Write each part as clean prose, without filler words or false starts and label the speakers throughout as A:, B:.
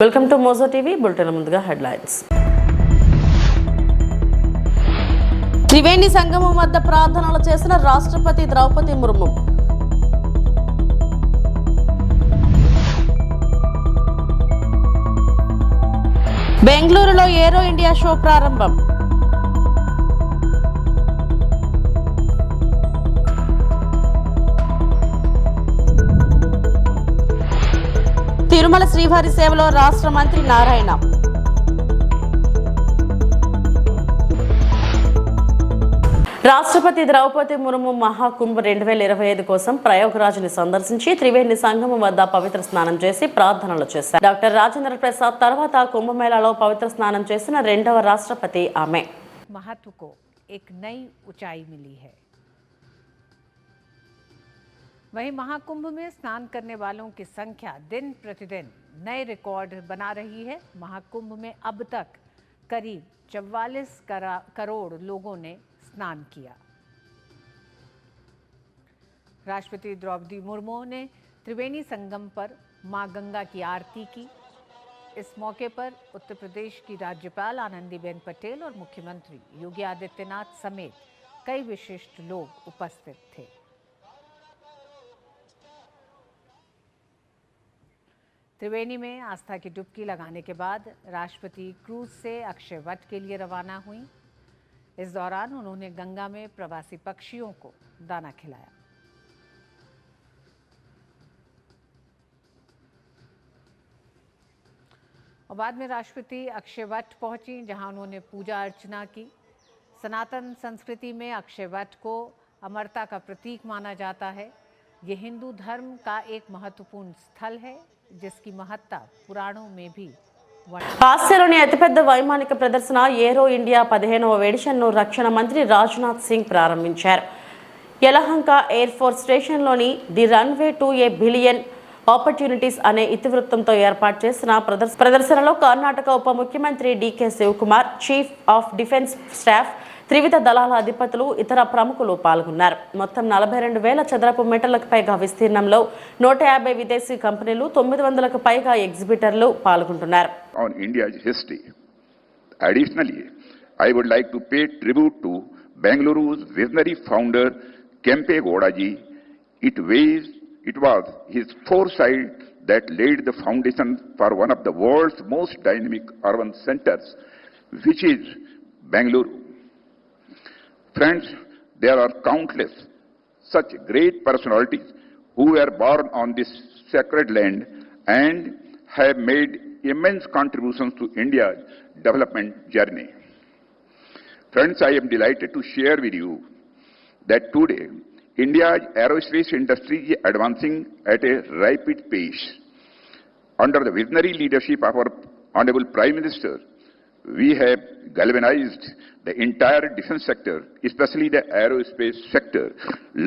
A: Welcome to Mojo TV bulletin ముందుగా headlines. Triveni సంగమం వద్ద ప్రార్థనలు చేసిన రాష్ట్రపతి ద్రౌపది ముర్ము. బెంగళూరులో ఏరో ఇండియా షో ప్రారంభం. తిరుమల శ్రీవారి సేవలో రాష్ట్ర మంత్రి నారాయణ. రాష్ట్రపతి ద్రౌపది ముర్ము మహాకుంభ్ 2025 కోసం ప్రయాగ్రాజ్ని సందర్శించి త్రివేణి సంగమం వద్ద పవిత్ర స్నానం చేసి ప్రార్థనలు చేశారు. డాక్టర్ రాజేంద్ర ప్రసాద్ తర్వాత కుంభమేళాలో పవిత్ర స్నానం చేసిన రెండవ రాష్ట్రపతి ఆమె.
B: महत्व को एक नई ऊंचाई मिली है। वहीं महाकुंभ में स्नान करने वालों की संख्या दिन प्रतिदिन नए रिकॉर्ड बना रही है। महाकुंभ में अब तक करीब 44 करोड़ लोगों ने स्नान किया। राष्ट्रपति द्रौपदी मुर्मू ने त्रिवेणी संगम पर मां गंगा की आरती की। इस मौके पर उत्तर प्रदेश की राज्यपाल आनंदीबेन पटेल और मुख्यमंत्री योगी आदित्यनाथ समेत कई विशिष्ट लोग उपस्थित थे। त्रिवेणी में आस्था की डुबकी लगाने के बाद राष्ट्रपति क्रूज से अक्षय वट के लिए रवाना हुई। इस दौरान उन्होंने गंगा में प्रवासी पक्षियों को दाना खिलाया। और बाद में राष्ट्रपति अक्षय वट पहुंची, जहां उन्होंने पूजा अर्चना की। सनातन संस्कृति में अक्षय वट को अमरता का प्रतीक माना जाता है। ये हिंदू धर्म का एक महत्वपूर्ण स्थल है, जिसकी महत्ता पुराणों में भी
A: ఆసియాలోని అతిపెద్ద వైమానిక ప్రదర్శన ఏరో ఇండియా 15వ ఎడిషన్ను రక్షణ మంత్రి రాజ్నాథ్ సింగ్ ప్రారంభించారు. యలహంక ఎయిర్ ఫోర్స్ స్టేషన్లోని the runway to a billion opportunities అనే ఇతివృత్తంతో ఏర్పాటు చేసిన ప్రదర్శనలో కర్ణాటక ఉప ముఖ్యమంత్రి DK Shivakumar, chief of defence staff, త్రివిధ దళాల అధిపతులు, ఇతర ప్రముఖులు పాల్గొన్నారు. మొత్తం 42,000 చదరపు మీటర్లకు పైగా విస్తీర్ణంలో 150 విదేశీ కంపెనీలు, 900కు పైగా ఎగ్జిబిటర్లు పాల్గొంటున్నారు.
C: On India's history. Additionally, I would like to pay tribute to Bengaluru's visionary founder Kempe Gowdaji. It was his foresight that laid the foundation for one of the world's most dynamic urban centers, which is Bengaluru. Friends, there are countless such great personalities who were born on this sacred land and have made immense contributions to India's development journey. Friends, I am delighted to share with you that today India's aerospace industry is advancing at a rapid pace. Under the visionary leadership of our Honorable Prime Minister, we have galvanized the entire defense sector, especially the aerospace sector,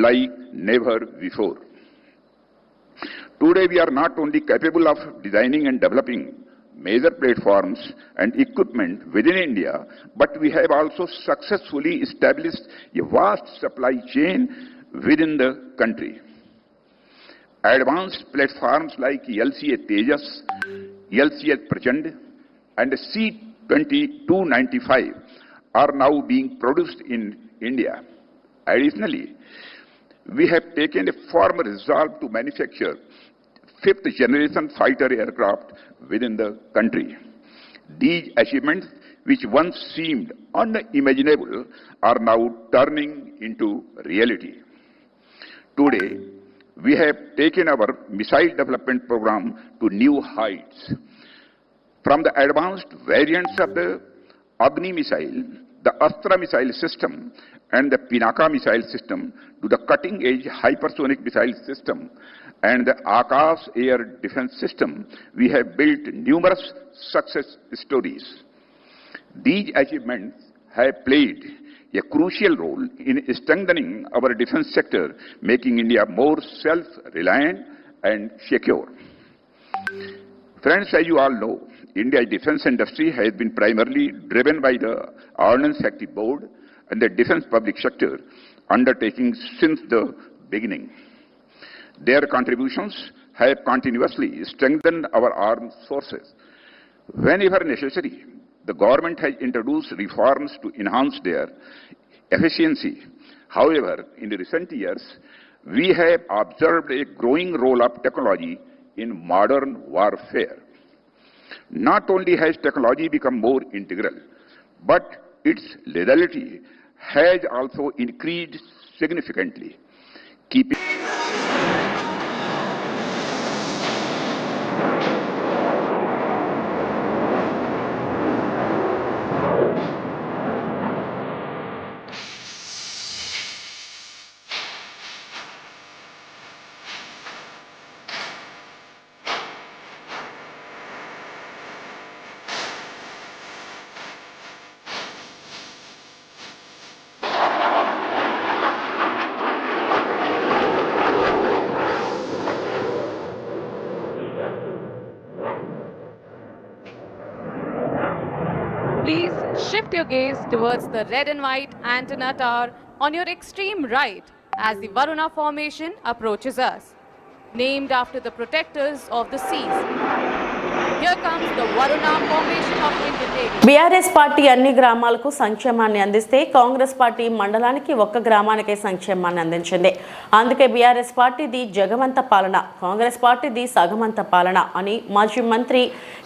C: like never before. Today we are not only capable of designing and developing major platforms and equipment within India, but we have also successfully established a vast supply chain within the country. Advanced platforms like LCA Tejas, LCA Prachand and C-2295 are now being produced in India. Additionally, we have taken a firm resolve to manufacture 5th generation fighter aircraft within the country. These achievements, which once seemed unimaginable, are now turning into reality. Today, we have taken our missile development program to new heights. From the advanced variants of the Agni missile, the Astra missile system, and the Pinaka missile system, to the cutting-edge hypersonic missile system and the Akash air defense system, we have built numerous success stories. These achievements have played a crucial role in strengthening our defense sector, making India more self-reliant and secure. Friends, as you all know, India's defense industry has been primarily driven by the Ordnance Safety Board and the defense public sector undertakings since the beginning. Their contributions have continuously strengthened our armed forces, Whenever necessary, the government has introduced reforms to enhance their efficiency. However, in the recent years, we have observed a growing role of technology in modern warfare. Not only has technology become more integral, but its lethality has also increased significantly, keeping
D: Please shift your gaze towards the red and white antenna tower on your extreme right as the Varuna formation approaches us. Named after the protectors of the seas. Here comes the Varuna formation of Indian Navy.
A: BRS party అన్ని గ్రామాలకు సంక్షేమాన్ని అందిస్తే Congress party మండలానికి ఒక్క గ్రామానికే సంక్షేమాన్ని అందించింది. అందుకే BRS పార్టీది జగమంత పాలన, కాంగ్రెస్ పార్టీది సగమంత పాలన అని మాజీ మంత్రి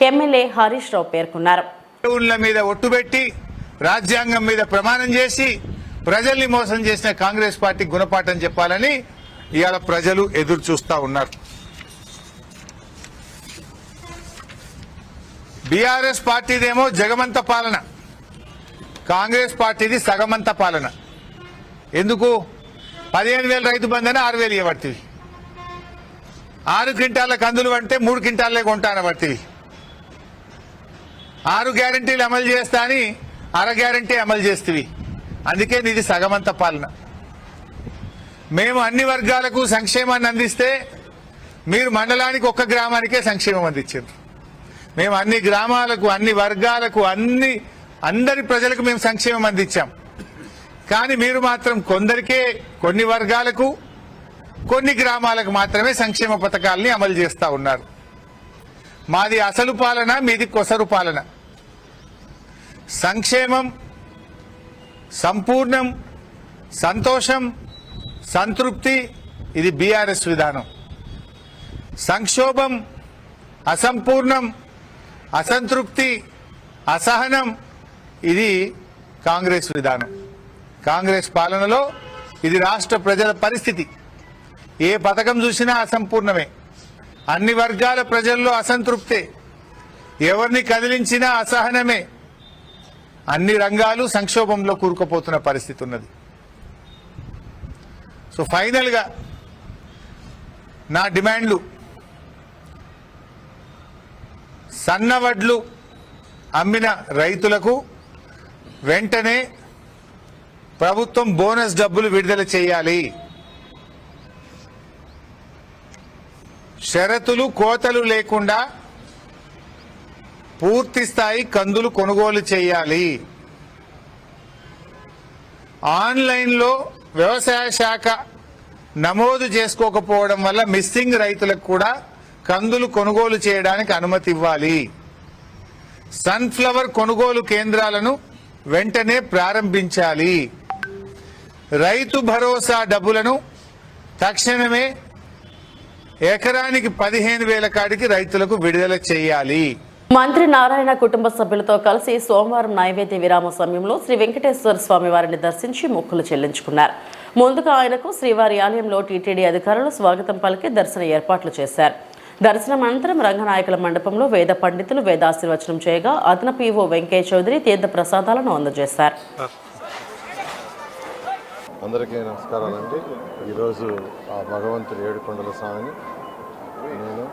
A: ఎమ్మెల్యే హరీష్ రావు పేర్కొన్నారు.
E: దేవుళ్ళ మీద ఒట్టుబెట్టి రాజ్యాంగం మీద ప్రమాణం చేసి ప్రజల్ని మోసం చేసిన కాంగ్రెస్ పార్టీ గుణపాఠం చెప్పాలని ఇవాళ ప్రజలు ఎదురు చూస్తా ఉన్నారు. బీఆర్ఎస్ పార్టీదేమో జగమంత పాలన, కాంగ్రెస్ పార్టీది సగమంత పాలన. ఎందుకు? 15,000 రైతు బంధన 6,000 ఇవ్వబడుతుంది. 6 క్వింటాల కందులు అంటే 3 క్వింటాలే కొంటాన పడుతుంది. 6 గ్యారంటీలు అమలు చేస్తా అని 1/2 గ్యారంటీ అమలు చేస్తుంది. అందుకే ఇది సగమంత పాలన. మేము అన్ని వర్గాలకు సంక్షేమాన్ని అందిస్తే మీరు మండలానికి ఒక్క గ్రామానికే సంక్షేమం అందించారు. మేము అన్ని గ్రామాలకు, అన్ని వర్గాలకు, అందరి ప్రజలకు మేము సంక్షేమం అందించాం. కానీ మీరు మాత్రం కొందరికే, కొన్ని వర్గాలకు, కొన్ని గ్రామాలకు మాత్రమే సంక్షేమ పథకాలని అమలు చేస్తా ఉన్నారు. మాది అసలు పాలన, మీది కొసరు పాలన. సంక్షేమం, సంపూర్ణం, సంతోషం, సంతృప్తి ఇది బీఆర్ఎస్ విధానం. సంక్షోభం, అసంపూర్ణం, అసంతృప్తి, అసహనం ఇది కాంగ్రెస్ విధానం. కాంగ్రెస్ పాలనలో ఇది రాష్ట్ర ప్రజల పరిస్థితి. ఏ పథకం చూసినా అసంపూర్ణమే. అన్ని వర్గాల ప్రజల్లో అసంతృప్తే. ఎవరిని కదిలించినా అసహనమే. అన్ని రంగాలు సంక్షోభంలో కూరుకుపోతున్న పరిస్థితి ఉన్నది. సో ఫైనల్ గా నా డిమాండ్లు, సన్నవడ్లు అమ్మిన రైతులకు వెంటనే ప్రభుత్వం బోనస్ డబ్బులు విడుదల చేయాలి. షరతులు, కోతలు లేకుండా పూర్తి స్థాయి కందులు కొనుగోలు చేయాలి. ఆన్లైన్లో వ్యవసాయ శాఖ నమోదు చేసుకోకపోవడం వల్ల మిస్సింగ్ రైతులకు కూడా కందులు కొనుగోలు చేయడానికి అనుమతి ఇవ్వాలి. సన్ఫ్లవర్ కొనుగోలు కేంద్రాలను వెంటనే ప్రారంభించాలి. రైతు భరోసా డబ్బులను తక్షణమే ఎకరానికి 15,000 కాడికి రైతులకు విడుదల చేయాలి.
A: మంత్రి నారాయణ కుటుంబ సభ్యులతో కలిసి సోమవారం నైవేద్య విరామ సమయంలో శ్రీ వెంకటేశ్వర స్వామి వారిని దర్శించి మొక్కులు చెల్లించుకున్నారు. ముందుగా ఆయనకు శ్రీవారి ఆలయంలో టీటీడీ అధికారులు స్వాగతం పలికి దర్శన ఏర్పాట్లు చేశారు. దర్శనం అనంతరం రంగనాయకుల మండపంలో వేద పండితులు వేదాశీర్వచనం చేయగా అదనపు ఈవో వెంకయ్య చౌదరి తీర్థ ప్రసాదాలను అందజేశారు.
F: అందరికీ నమస్కారాలండి. ఈరోజు ఆ భగవంతుడి ఏడుకొండల స్వామిని నేను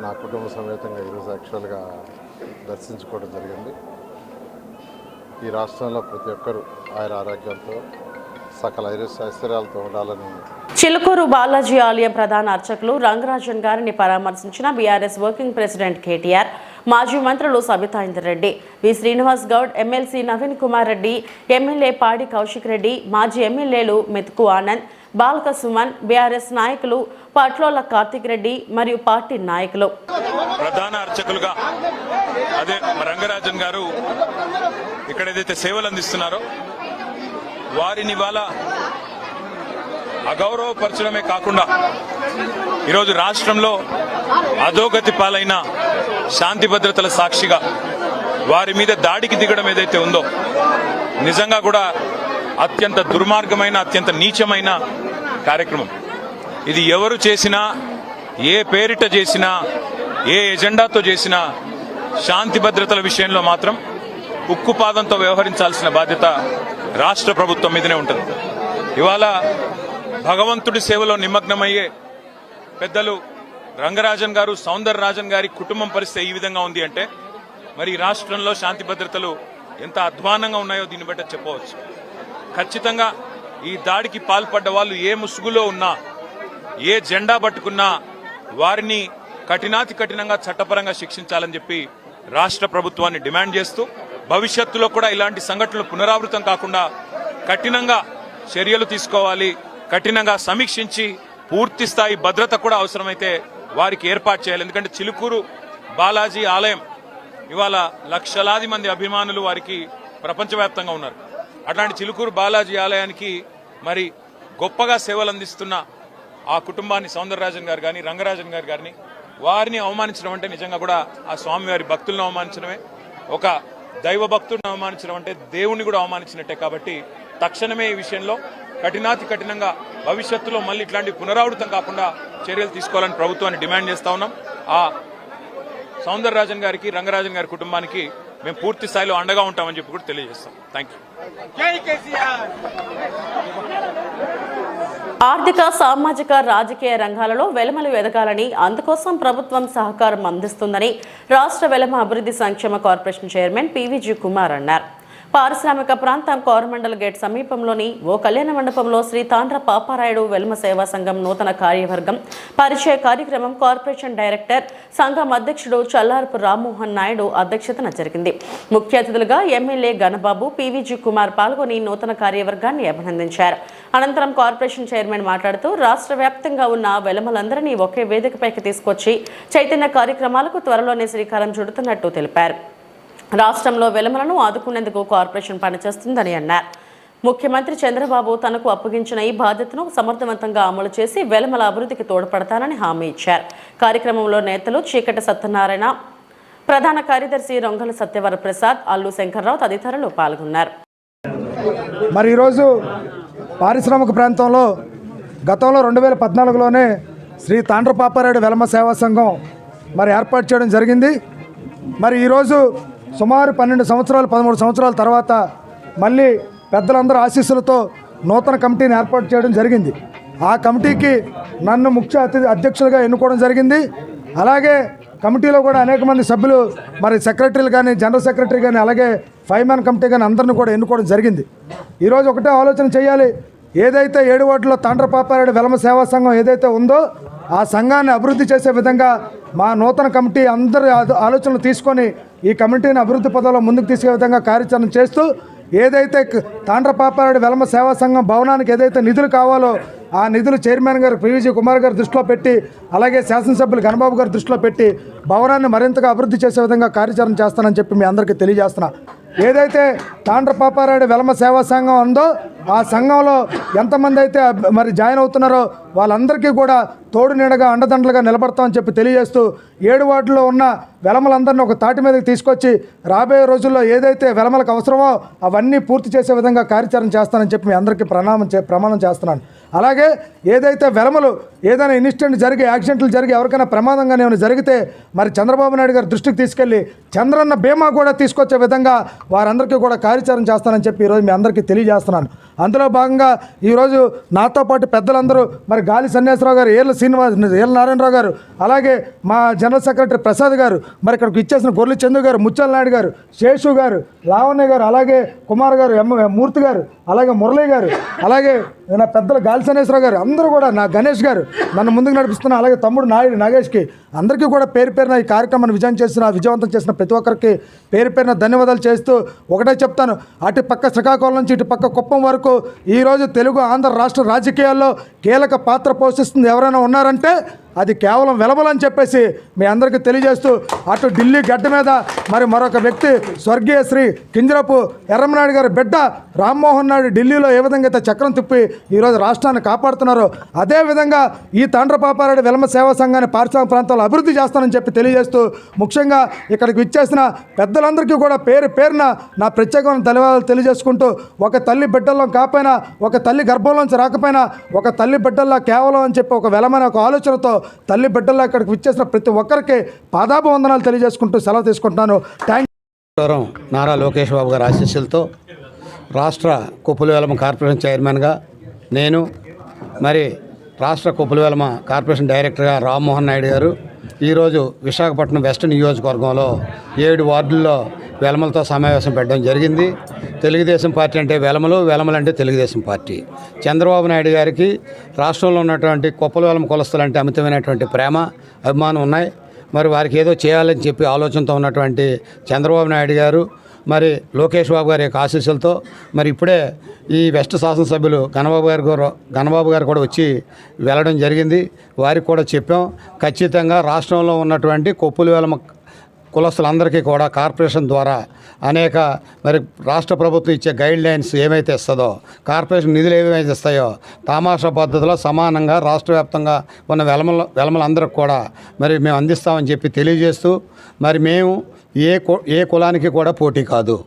F: నా కుటుంబ సమేతంగా ఈరోజు యాక్చువల్గా దర్శించుకోవడం జరిగింది. ఈ రాష్ట్రంలో ప్రతి ఒక్కరూ ఆయన ఆరోగ్యంతో సకల ఐశ్వర్యాలతో ఉండాలని.
A: చిలుకూరు బాలాజీ ఆలయం ప్రధాన అర్చకులు రంగరాజన్ గారిని పరామర్శించిన బీఆర్ఎస్ వర్కింగ్ ప్రెసిడెంట్ కేటీఆర్ మాజీ మంత్రులు సబితా ఇంద్రెడ్డి, వి శ్రీనివాస్ గౌడ్, ఎమ్మెల్సీ నవీన్ కుమార్ రెడ్డి, ఎమ్మెల్యే పాడి కౌశిక్ రెడ్డి, మాజీ ఎమ్మెల్యేలు మెతుకు ఆనంద్, బాల్క సుమన్, బీఆర్ఎస్ నాయకులు పట్లోల కార్తిక్ రెడ్డి మరియు పార్టీ నాయకులు.
G: ప్రధాన అర్చకులుగా అదే రంగరాజన్ గారు ఇక్కడ ఏదైతే సేవలు అందిస్తున్నారో వారిని ఇవాళ అగౌరవపరచడమే కాకుండా ఈరోజు రాష్ట్రంలో అధోగతి పాలైన శాంతి భద్రతల సాక్షిగా వారి మీద దాడికి దిగడం ఏదైతే ఉందో నిజంగా కూడా అత్యంత దుర్మార్గమైన అత్యంత నీచమైన కార్యక్రమం. ఇది ఎవరు చేసినా ఏ పేరిట చేసినా ఏ ఎజెండాతో చేసినా శాంతి భద్రతల విషయంలో మాత్రం ఉక్కుపాదంతో వ్యవహరించాల్సిన బాధ్యత రాష్ట్ర ప్రభుత్వం మీదనే ఉంటుంది. ఇవాళ భగవంతుడి సేవలో నిమగ్నమయ్యే పెద్దలు రంగరాజన్ గారు, సౌందరరాజన్ గారి కుటుంబం పరిస్థితి ఈ విధంగా ఉంది అంటే మరి రాష్ట్రంలో శాంతి భద్రతలు ఎంత అధ్వానంగా ఉన్నాయో దీన్ని బట్టి చెప్పవచ్చు. ఖచ్చితంగా ఈ దాడికి పాల్పడ్డ వాళ్ళు ఏ ముసుగులో ఉన్నా ఏ జెండా పట్టుకున్నా వారిని కఠినాతి కఠినంగా చట్టపరంగా శిక్షించాలని చెప్పి రాష్ట్ర ప్రభుత్వాన్ని డిమాండ్ చేస్తూ భవిష్యత్తులో కూడా ఇలాంటి సంఘటనలు పునరావృతం కాకుండా కఠినంగా చర్యలు తీసుకోవాలి. కఠినంగా సమీక్షించి పూర్తి స్థాయి భద్రత కూడా అవసరమైతే వారికి ఏర్పాటు చేయాలి. ఎందుకంటే చిలుకూరు బాలాజీ ఆలయం ఇవాళ లక్షలాది మంది అభిమానులు వారికి ప్రపంచవ్యాప్తంగా ఉన్నారు. అట్లాంటి చిలుకూరు బాలాజీ ఆలయానికి మరి గొప్పగా సేవలు అందిస్తున్న ఆ కుటుంబాన్ని సౌందరరాజన్ గారు కానీ రంగరాజన్ గారు గారిని వారిని అవమానించడం అంటే నిజంగా కూడా ఆ స్వామివారి భక్తులను అవమానించడమే, ఒక దైవ భక్తుడిని అవమానించడం అంటే దేవుణ్ణి కూడా అవమానించినట్టే. కాబట్టి తక్షణమే ఈ విషయంలో కఠినాతి కఠినంగా భవిష్యత్తులో మళ్ళీ ఇట్లాంటి పునరావృతం కాకుండా చర్యలు తీసుకోవాలని ప్రభుత్వాన్ని డిమాండ్ చేస్తా ఉన్నాం. ఆ సౌందరరాజన్ గారికి రంగరాజన్ గారి కుటుంబానికి మేము పూర్తి స్థాయిలో అండగా ఉంటామని చెప్పి కూడా తెలియజేస్తాం. Thank you.
A: ఆర్థిక, సామాజిక, రాజకీయ రంగాలలో వెలమలు ఎదగాలని, అందుకోసం ప్రభుత్వం సహకారం అందిస్తుందని రాష్ట్ర వెలమ అభివృద్ధి సంక్షేమ కార్పొరేషన్ చైర్మన్ పివిజి కుమార్ అన్నారు. పారిశ్రామిక ప్రాంతం కోరమండల్ గేట్ సమీపంలోని ఓ కళ్యాణ మండపంలో శ్రీ తాండ్ర పాపారాయుడు వెల్మ సేవా సంఘం నూతన కార్యవర్గం పరిచయ కార్యక్రమం కార్పొరేషన్ డైరెక్టర్ సంఘం అధ్యక్షుడు చల్లారపు రామ్మోహన్ నాయుడు అధ్యక్షతన జరిగింది. ముఖ్య అతిథులుగా ఎమ్మెల్యే గణబాబు, పివిజి కుమార్ పాల్గొని నూతన కార్యవర్గాన్ని అభినందించారు. అనంతరం కార్పొరేషన్ చైర్మన్ మాట్లాడుతూ రాష్ట్ర వ్యాప్తంగా ఉన్న వెలమలందరినీ ఒకే వేదికపైకి తీసుకొచ్చి చైతన్య కార్యక్రమాలకు త్వరలోనే శ్రీకారం చుడుతున్నట్టు తెలిపారు. రాష్ట్రంలో వెలమలను ఆదుకునేందుకు కార్పొరేషన్ పనిచేస్తుందని అన్నారు. ముఖ్యమంత్రి చంద్రబాబు తనకు అప్పగించిన ఈ బాధ్యతను సమర్థవంతంగా అమలు చేసి వెలమల అభివృద్ధికి తోడ్పడతానని హామీ ఇచ్చారు. కార్యక్రమంలో నేతలు చీకటి సత్యనారాయణ, ప్రధాన కార్యదర్శి రొంగల సత్యవర ప్రసాద్, అల్లు శంకర్రావు తదితరులు పాల్గొన్నారు.
H: మరి ఈరోజు పారిశ్రామిక ప్రాంతంలో గతంలో 2014లోనే శ్రీ తాండ్ర పాపారాయుడు వెలమ సేవా సంఘం మరి ఏర్పాటు చేయడం జరిగింది. మరి ఈరోజు సుమారు 12 సంవత్సరాలు 13 సంవత్సరాల తర్వాత మళ్ళీ పెద్దలందరూ ఆశీస్సులతో నూతన కమిటీని ఏర్పాటు చేయడం జరిగింది. ఆ కమిటీకి నన్ను ముఖ్య అధ్యక్షులుగా ఎన్నుకోవడం జరిగింది. అలాగే కమిటీలో కూడా అనేక మంది సభ్యులు, మరి సెక్రటరీలు కానీ, జనరల్ సెక్రటరీ కానీ, అలాగే 5 మ్యాన్ కమిటీ కానీ అందరిని కూడా ఎన్నుకోవడం జరిగింది. ఈరోజు ఒకటే ఆలోచన చేయాలి. ఏదైతే 7 వార్డులో తాండ్ర పాపారాయుడు వెలమ సేవా సంఘం ఏదైతే ఉందో ఆ సంఘాన్ని అభివృద్ధి చేసే విధంగా మా నూతన కమిటీ అందరి ఆలోచనలు తీసుకొని ఈ కమిటీని అభివృద్ధి పదంలో ముందుకు తీసుకే విధంగా కార్యాచరణ చేస్తూ ఏదైతే తాండ్ర పాపారాయుడు వెలమ సేవా సంఘం భవనానికి ఏదైతే నిధులు కావాలో ఆ నిధులు చైర్మన్ గారు పివిజి కుమార్ గారు దృష్టిలో పెట్టి, అలాగే శాసనసభ్యులు గణబాబు గారు దృష్టిలో పెట్టి భవనాన్ని మరింతగా అభివృద్ధి చేసే విధంగా కార్యాచరణ చేస్తానని చెప్పి మీ అందరికీ తెలియజేస్తున్నా. ఏదైతే తాండ్ర పాపారాయుడు వెలమ సేవా సంఘం ఉందో ఆ సంఘంలో ఎంతమంది అయితే మరి జాయిన్ అవుతున్నారో వాళ్ళందరికీ కూడా తోడు నీడగా అండదండలుగా నిలబడతామని చెప్పి తెలియజేస్తూ 7 వార్డులో ఉన్న వెలమలందరినీ ఒక తాటి మీదకి తీసుకొచ్చి రాబోయే రోజుల్లో ఏదైతే వెలమలకు అవసరమో అవన్నీ పూర్తి చేసే విధంగా కార్యాచరణ చేస్తానని చెప్పి మీ అందరికీ ప్రమాణం చేస్తున్నాను. అలాగే ఏదైతే వెలమలు ఏదైనా ఇన్సిడెంట్ జరిగి, యాక్సిడెంట్లు జరిగి ఎవరికైనా ప్రమాదంగా ఏమైనా జరిగితే మరి చంద్రబాబు నాయుడు గారి దృష్టికి తీసుకెళ్లి చంద్రన్న బీమా కూడా తీసుకొచ్చే విధంగా వారందరికీ కూడా కార్యాచరణ చేస్తానని చెప్పి ఈరోజు మీ అందరికీ తెలియజేస్తున్నాను. అందులో భాగంగా ఈరోజు నాతో పాటు పెద్దలందరూ మరి గాలి సన్యాసరావు గారు, ఏళ్ళ నారాయణరావు గారు, అలాగే మా జనరల్ సెక్రటరీ ప్రసాద్ గారు, మరి ఇక్కడికి ఇచ్చేసిన గొర్రెల చందు గారు, ముత్యాల నాయుడు గారు, శేషు గారు, లావణ్య గారు, అలాగే కుమార్ గారు, మూర్తి గారు, అలాగే మురళీ గారు, అలాగే నా పెద్దలు గాలి శనేశ్వరరావు గారు, అందరూ కూడా, నా గణేష్ గారు నన్ను ముందుకు నడిపిస్తున్న, అలాగే తమ్ముడు నాగేష్కి అందరికీ కూడా పేరు పేరున ఈ కార్యక్రమాన్ని విజయవంతం చేసిన ప్రతి ఒక్కరికి పేరు పేరున ధన్యవాదాలు చేస్తూ ఒకటే చెప్తాను, అటు పక్క శ్రీకాకుళం నుంచి ఇటు పక్క కుప్పం వరకు ఈరోజు తెలుగు ఆంధ్ర రాష్ట్ర రాజకీయాల్లో కీలక పాత్ర పోషిస్తుంది ఎవరైనా ఉన్నారంటే అది కేవలం వెలమలని చెప్పేసి మీ అందరికీ తెలియజేస్తూ, అటు ఢిల్లీ గడ్డ మీద మరి మరొక వ్యక్తి స్వర్గీయ శ్రీ కింజరపు ఎర్రమనాయుడు గారి బిడ్డ రామ్మోహన్ నాయుడు ఢిల్లీలో ఏ విధంగా అయితే చక్రం తిప్పి ఈరోజు రాష్ట్రాన్ని కాపాడుతున్నారో అదేవిధంగా ఈ తాండ్రపాపారెడ్డి వెలమ సేవా సంఘాన్ని పారిశ్రామిక ప్రాంతాల్లో అభివృద్ధి చేస్తానని చెప్పి తెలియజేస్తూ, ముఖ్యంగా ఇక్కడికి విచ్చేసిన పెద్దలందరికీ కూడా పేరు పేరున నా ప్రత్యేకమైన ధన్యవాదాలు తెలియజేసుకుంటూ, ఒక తల్లి బిడ్డల్లో కాకపోయినా, ఒక తల్లి గర్భంలోంచి రాకపోయినా, ఒక తల్లి బిడ్డల్లా కేవలం అని చెప్పి ఒక వెలమైన ఒక ఆలోచనతో తల్లి బిడ్డల్లో ఇక్కడికి విచ్చేసిన ప్రతి ఒక్కరికి పాదాభివందనాలు తెలియజేసుకుంటూ సెలవు తీసుకుంటున్నాను.
I: నారా లోకేష్ బాబు గారి ఆశీస్సులతో రాష్ట్ర కొప్పుల వెలమ కార్పొరేషన్ చైర్మన్గా నేను, మరి రాష్ట్ర కొప్పుల వెలమ కార్పొరేషన్ డైరెక్టర్గా రామ్మోహన్ నాయుడు గారు ఈరోజు విశాఖపట్నం వెస్ట్ నియోజకవర్గంలో 7 వార్డుల్లో వెలమలతో సమావేశం పెట్టడం జరిగింది. తెలుగుదేశం పార్టీ అంటే వెలమలంటే తెలుగుదేశం పార్టీ. చంద్రబాబు నాయుడు గారికి రాష్ట్రంలో ఉన్నటువంటి కొప్పల వెలమ కులస్తులంటే అమితమైనటువంటి ప్రేమ, అభిమానం ఉన్నాయి. మరి వారికి ఏదో చేయాలని చెప్పి ఆలోచనతో ఉన్నటువంటి చంద్రబాబు నాయుడు గారు, మరి లోకేష్ బాబు గారి యొక్క ఆశీస్సులతో మరి ఇప్పుడే ఈ వెస్ట్ శాసనసభ్యులు గణబాబు గారు కూడా వచ్చి వెళ్ళడం జరిగింది. వారికి కూడా చెప్పాం, ఖచ్చితంగా రాష్ట్రంలో ఉన్నటువంటి కొప్పుల వెలమ కులస్తులందరికీ కూడా కార్పొరేషన్ ద్వారా అనేక మరి రాష్ట్ర ప్రభుత్వం ఇచ్చే గైడ్ లైన్స్ ఏమైతే ఇస్తుందో, కార్పొరేషన్ నిధులు ఏమైతే ఇస్తాయో తామాషా పద్ధతిలో సమానంగా రాష్ట్ర వ్యాప్తంగా ఉన్న వెలమలందరికీ కూడా మరి మేము అందిస్తామని చెప్పి తెలియజేస్తూ, మరి మేము ఏ కులానికి కూడా పోటీ కాదు,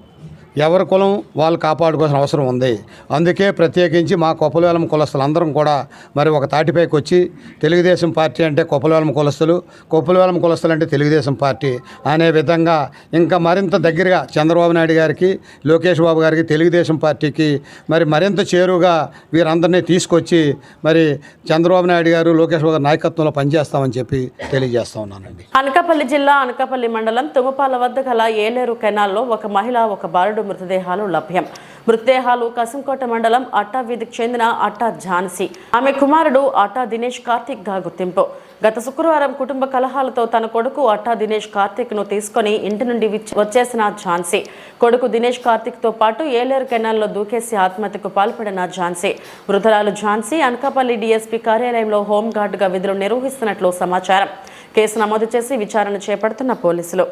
I: ఎవరి కులం వాళ్ళు కాపాడుకోవాల్సిన అవసరం ఉంది. అందుకే ప్రత్యేకించి మా కొప్పల వెలమ కులస్తులందరం కూడా మరి ఒక తాటిపైకి వచ్చి తెలుగుదేశం పార్టీ అంటే కొప్పల వెలమ కులస్తులు, కొప్పల వెలమ కులస్తులు అంటే తెలుగుదేశం పార్టీ అనే విధంగా ఇంకా మరింత దగ్గరగా చంద్రబాబు నాయుడు గారికి, లోకేష్ బాబు గారికి, తెలుగుదేశం పార్టీకి మరి మరింత చేరువుగా వీరందరినీ తీసుకొచ్చి మరి చంద్రబాబు నాయుడు గారు, లోకేష్ బాబు గారి నాయకత్వంలో పనిచేస్తామని చెప్పి తెలియజేస్తా ఉన్నానండి.
A: అనకాపల్లి జిల్లా అనకాపల్లి మండలం తుమ్మపాల వద్ద గల ఏలేరు కెనాల్లో ఒక మహిళ, ఒక బాలుడు మృతదేహాలు లభ్యం. మృతదేహాలు కసింకోట మండలం అట్టా వీధికి చెందిన అట్టా ఝాన్సీ, ఆమె కుమారుడు అట్టా దినేష్ కార్తిక్ గా గుర్తింపు. గత శుక్రవారం కుటుంబ కలహాలతో తన కొడుకు అట్టా దినేష్ కార్తిక్ ను తీసుకుని ఇంటి నుండి వచ్చేసిన ఝాన్సీ, కొడుకు దినేష్ కార్తిక్ తో పాటు ఏలేరు కెనాల్లో దూకేసి ఆత్మహత్యకు పాల్పడిన ఝాన్సీ. మృతురాలు ఝాన్సీ అనకాపల్లి డీఎస్పీ కార్యాలయంలో హోంగార్డుగా విధులు నిర్వహిస్తున్నట్లు సమాచారం. కేసు నమోదు చేసి విచారణ చేపడుతున్న పోలీసులు.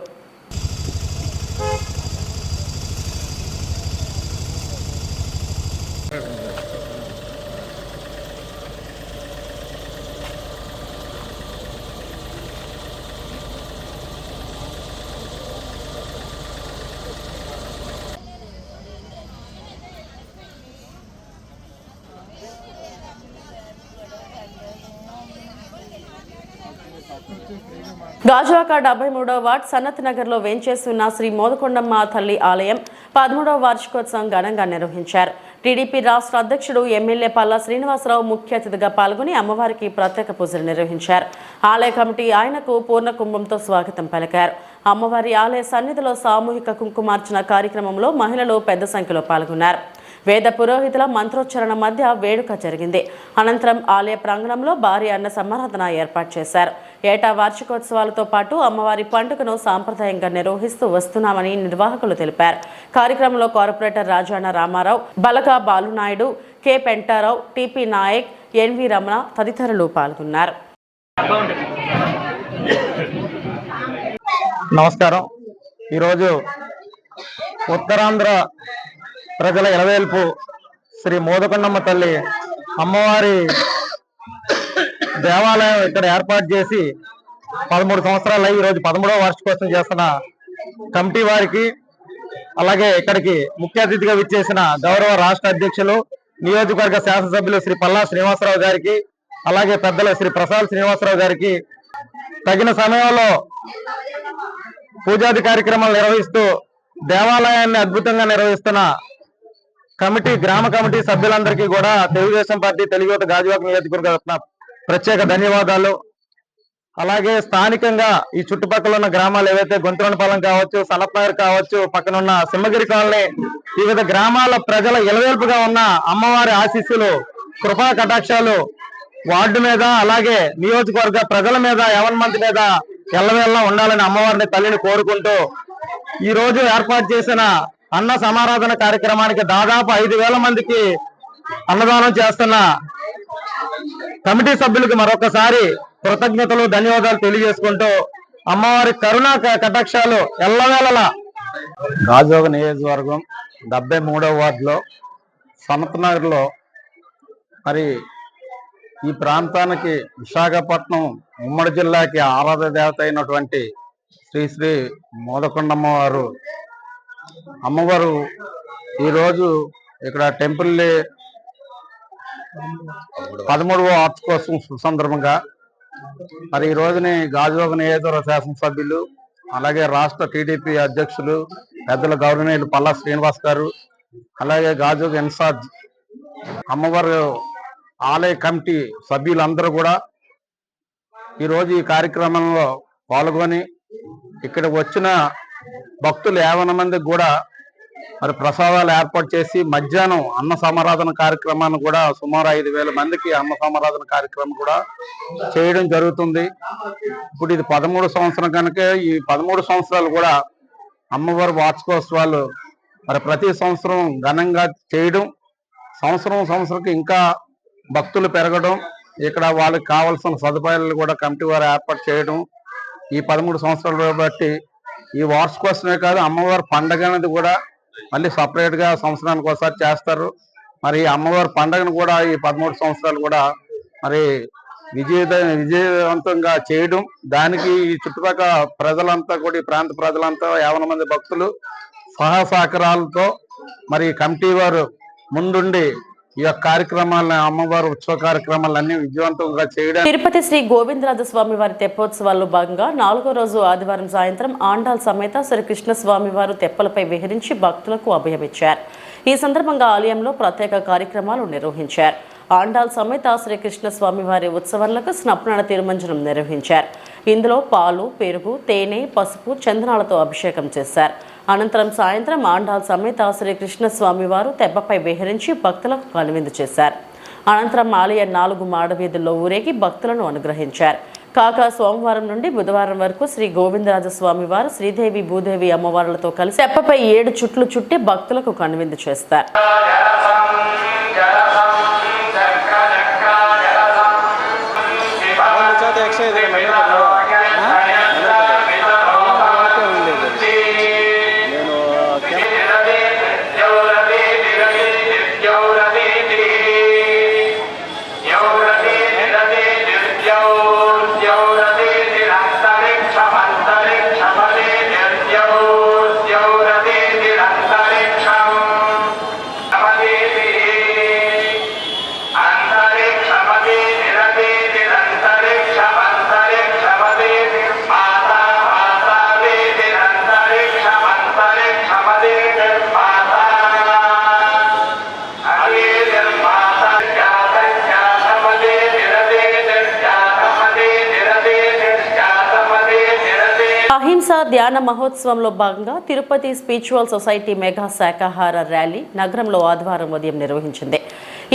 A: గాజువాక 73వ వార్డ్ సనత్ నగర్లో వేంచేస్తున్న శ్రీ మోదకొండమ్మ తల్లి ఆలయం 13వ వార్షికోత్సవం ఘనంగా నిర్వహించారు. టీడీపీ రాష్ట్ర అధ్యక్షుడు ఎమ్మెల్యే పల్లా శ్రీనివాసరావు ముఖ్య అతిథిగా పాల్గొని అమ్మవారికి ప్రత్యేక పూజలు నిర్వహించారు. ఆలయ కమిటీ ఆయనకు పూర్ణ కుంభంతో స్వాగతం పలికారు. అమ్మవారి ఆలయ సన్నిధిలో సామూహిక కుంకుమార్చన కార్యక్రమంలో మహిళలు పెద్ద సంఖ్యలో పాల్గొన్నారు. వేద పురోహితుల మంత్రోచ్చరణ మధ్య వేడుక జరిగింది. అనంతరం ఆలయ ప్రాంగణంలో భారీ అన్న సమారాధన ఏర్పాటు చేశారు. ఏటా వార్షికోత్సవాలతో పాటు అమ్మవారి పండుగను సాంప్రదాయంగా నిర్వహిస్తూ వస్తున్నామని నిర్వాహకులు తెలిపారు. కార్యక్రమంలో కార్పొరేటర్ రాజాణ రామారావు, బలగా బాలునాయుడు, కె పెంటారావు, టిపి నాయక్, ఎన్వి రమణ తదితరులు పాల్గొన్నారు.
J: నమస్కారం. ఈరోజు ఉత్తరాంధ్ర ప్రజల ఎలవేల్పు శ్రీ మోదకొండమ్మ తల్లి అమ్మవారి దేవాలయం ఇక్కడ ఏర్పాటు చేసి 13 సంవత్సరాలు అయ్యి ఈరోజు 13వ వార్షికోత్సవం చేస్తున్న కమిటీ వారికి, అలాగే ఇక్కడికి ముఖ్య అతిథిగా విచ్చేసిన గౌరవ రాష్ట్ర అధ్యక్షులు, నియోజకవర్గ శాసనసభ్యులు శ్రీ పల్లా శ్రీనివాసరావు గారికి, అలాగే పెద్దలు శ్రీ ప్రసాద్ శ్రీనివాసరావు గారికి తగిన సమయంలో పూజాది కార్యక్రమాలు నిర్వహిస్తూ దేవాలయాన్ని అద్భుతంగా నిర్వహిస్తున్న గ్రామ కమిటీ సభ్యులందరికీ కూడా తెలుగుదేశం పార్టీ తెలుగుదేశం గాజువాక నియోజకవర్గ ప్రత్యేక ధన్యవాదాలు. అలాగే స్థానికంగా ఈ చుట్టుపక్కల ఉన్న గ్రామాలు ఏవైతే గొంతులపాలెం కావచ్చు, సనత్నగర్ కావచ్చు, పక్కనున్న సింహగిరి కాలనీ, వివిధ గ్రామాల ప్రజల ఇలవేల్పుగా ఉన్న అమ్మవారి ఆశీస్సులు, కృపా కటాక్షాలు వార్డు మీద అలాగే నియోజకవర్గ ప్రజల మీద, యావన్ మంది మీద ఎల్లవేళలా ఉండాలని అమ్మవారిని తల్లిని కోరుకుంటూ ఈ రోజు ఏర్పాటు చేసిన అన్న సమారాధన కార్యక్రమానికి దాదాపు 5,000 మందికి అన్నదానం చేస్తున్న కమిటీ సభ్యులకు మరొకసారి కృతజ్ఞతలు, ధన్యవాదాలు తెలియజేసుకుంటూ అమ్మవారి కరుణా కటాక్షాలు ఎల్లవేళలా. గాజువాక నియోజకవర్గం 73వ వార్డులో సనత్నగర్లో మరి ఈ ప్రాంతానికి విశాఖపట్నం ఉమ్మడి జిల్లాకి ఆరాధ్య దేవత అయినటువంటి శ్రీ శ్రీ మోదకొండమ్మవారు అమ్మవారు ఈరోజు ఇక్కడ టెంపుల్ 13వ వార్షికోత్సవం సందర్భంగా మరి ఈ రోజుని గాజువాక నియోజకవర్గ శాసనసభ్యులు అలాగే రాష్ట్ర టీడీపీ అధ్యక్షులు పెద్దల గౌరవనీయులు పల్లా శ్రీనివాస్ గారు, అలాగే గాజువాక ఇన్ఛార్జ్ అమ్మవారు ఆలయ కమిటీ సభ్యులందరూ కూడా ఈరోజు ఈ కార్యక్రమంలో పాల్గొని ఇక్కడ వచ్చిన భక్తులు 50 మందికి కూడా మరి ప్రసాదాలు ఏర్పాటు చేసి మధ్యాహ్నం అన్న సమారాధన కార్యక్రమాన్ని కూడా సుమారు 5,000 మందికి అన్న సమారాధన కార్యక్రమం కూడా చేయడం జరుగుతుంది. ఇప్పుడు ఇది 13 సంవత్సరం కనుక ఈ 13 సంవత్సరాలు కూడా అమ్మవారి వార్షికోత్సవాలు మరి ప్రతి సంవత్సరం ఘనంగా చేయడం, సంవత్సరం ఇంకా భక్తులు పెరగడం, ఇక్కడ వాళ్ళకి కావాల్సిన సదుపాయాలు కూడా కమిటీ వారు ఏర్పాటు చేయడం ఈ 13 సంవత్సరాలు బట్టి ఈ వార్షికోత్సవమే కాదు అమ్మవారి పండగ అనేది కూడా మళ్ళీ సపరేట్ గా సంవత్సరానికి ఒకసారి చేస్తారు. మరి అమ్మవారి పండగను కూడా ఈ 13 సంవత్సరాలు కూడా మరి విజయవంతంగా చేయడం, దానికి ఈ చుట్టుపక్కల ప్రజలంతా కూడా ఈ ప్రాంత ప్రజలంతా 50 మంది భక్తులు సహకారాలతో మరి కమిటీ వారు ముందుండి ఈ యొక్క కార్యక్రమాలను అమ్మవారి ఉత్సవ కార్యక్రమాలన్నీ విజయవంతంగా చేయడం.
A: తిరుపతి శ్రీ గోవిందరాజ స్వామి వారి తెప్పోత్సవాల్లో భాగంగా 4వ రోజు ఆదివారం సాయంత్రం ఆండాల్ సమేత శ్రీ కృష్ణ స్వామి వారు తెప్పలపై విహరించి భక్తులకు అభయమిచ్చారు. ఈ సందర్భంగా ఆలయంలో ప్రత్యేక కార్యక్రమాలు నిర్వహించారు. ఆండాల్ సమేత శ్రీ కృష్ణ స్వామి వారి ఉత్సవాలకు స్నపన తిరుమంజనం నిర్వహించారు. ఇందులో పాలు, పెరుగు, తేనె, పసుపు, చందనాలతో అభిషేకం చేశారు. అనంతరం సాయంత్రం ఆండాల్ సమేత శ్రీ కృష్ణ స్వామి వారు తెప్పపై విహరించి భక్తులకు కనువిందు చేశారు. అనంతరం ఆలయ 4 మాడవీధుల్లో ఊరేగి భక్తులను అనుగ్రహించారు. కాగా సోమవారం నుండి బుధవారం వరకు శ్రీ గోవిందరాజ స్వామి వారు శ్రీదేవి, భూదేవి అమ్మవార్లతో కలిసి తెప్పపై 7 చుట్లు చుట్టి భక్తులకు కనువిందు చేస్తారు. అహింస ధ్యాన మహోత్సవంలో భాగంగా తిరుపతి స్పిరిచువల్ సొసైటీ మెగా శాకాహార ర్యాలీ నగరంలో ఆదివారం ఉదయం నిర్వహించింది.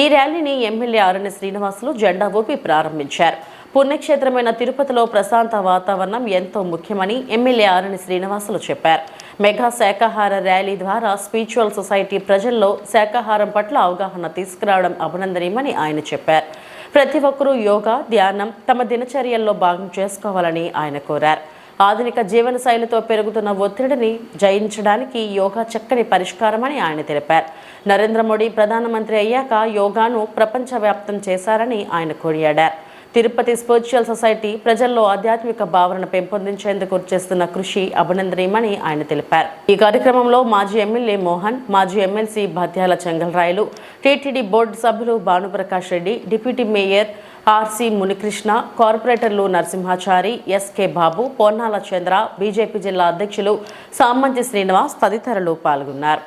A: ఈ ర్యాలీని ఎమ్మెల్యే ఆరణి శ్రీనివాసులు జెండా ఊపి ప్రారంభించారు. పుణ్యక్షేత్రమైన తిరుపతిలో ప్రశాంత వాతావరణం ఎంతో ముఖ్యమని ఎమ్మెల్యే ఆరణి శ్రీనివాసులు చెప్పారు. మెగా శాకాహార ర్యాలీ ద్వారా స్పిరిచువల్ సొసైటీ ప్రజల్లో శాకాహారం పట్ల అవగాహన తీసుకురావడం అభినందనీయమని ఆయన చెప్పారు. ప్రతి ఒక్కరూ యోగా, ధ్యానం తమ దినచర్యల్లో భాగం చేసుకోవాలని ఆయన కోరారు. ఆధునిక జీవనశైలితో పెరుగుతున్న ఒత్తిడిని జయించడానికి యోగా చక్కని పరిష్కారమని ఆయన తెలిపారు. నరేంద్ర మోడీ ప్రధానమంత్రి అయ్యాక యోగాను ప్రపంచవ్యాప్తం చేశారని ఆయన కొనియాడారు. తిరుపతి స్పిరిచువల్ సొసైటీ ప్రజల్లో ఆధ్యాత్మిక భావనను పెంపొందించేందుకు చేస్తున్న కృషి అభినందనీయమని ఆయన తెలిపారు. ఈ కార్యక్రమంలో మాజీ ఎమ్మెల్యే మోహన్, మాజీ ఎమ్మెల్సీ భత్యాల చెంగల్రాయలు, టీటీడీ బోర్డు సభ్యులు Bhanuprakash Reddy, deputy mayor RC Munikrishna, కార్పొరేటర్లు నరసింహాచారి, ఎస్కే బాబు, పొన్నాల చంద్ర, బీజేపీ జిల్లా అధ్యక్షులు సామంతి శ్రీనివాస్ తదితరులు పాల్గొన్నారు.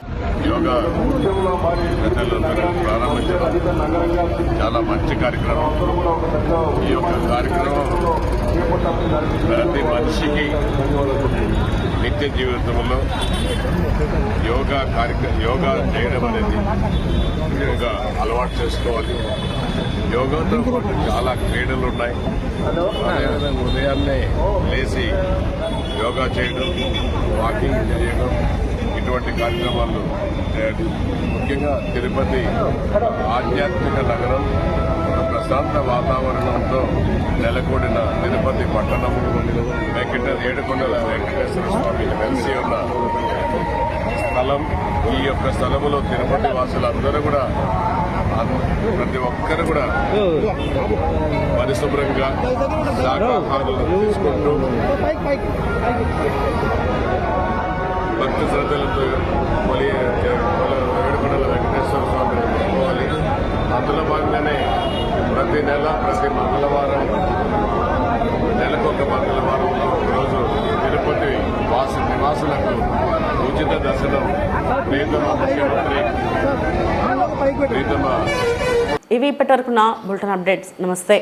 C: యోగా చాలా మంచి కార్యక్రమం. ఈ యొక్క కార్యక్రమం ప్రతి మనిషికి నిత్య జీవితంలో యోగా చేయడం అనేది యోగా అలవాటు చేసుకోవాలి. యోగాతో పాటు చాలా క్రీడలు ఉన్నాయి. అదేవిధంగా ఉదయాన్నే లేచి యోగా చేయడం, వాకింగ్ చేయడం, ఇటువంటి కార్యక్రమాలు ముఖ్యంగా తిరుపతి ఆధ్యాత్మిక నగరం, ప్రశాంత వాతావరణంతో నెలకొడిన తిరుపతి పట్టణం ఏడుకొండల వెంకటేశ్వర స్వామి వెలిసి ఉన్న స్థలం. ఈ యొక్క స్థలములో తిరుపతి వాసులందరూ కూడా ప్రతి ఒక్కరు కూడా పరిశుభ్రంగా శాకాహారాలు తీసుకుంటూ భక్తి శ్రద్ధలతో ఏడుకొండల వెంకటేశ్వర స్వామిని పెట్టుకోవాలి. అందులో భాగంగానే ప్రతి మంగళవారం నెలకొక మంగళవారంలో ఒకరోజు తిరుపతి నివాసులకు ఉచిత దర్శనం ప్రియతమ ముఖ్యమంత్రి
A: ఇవి ఇప్పటివరకున్న బులెటిన్ అప్డేట్స్. నమస్తే.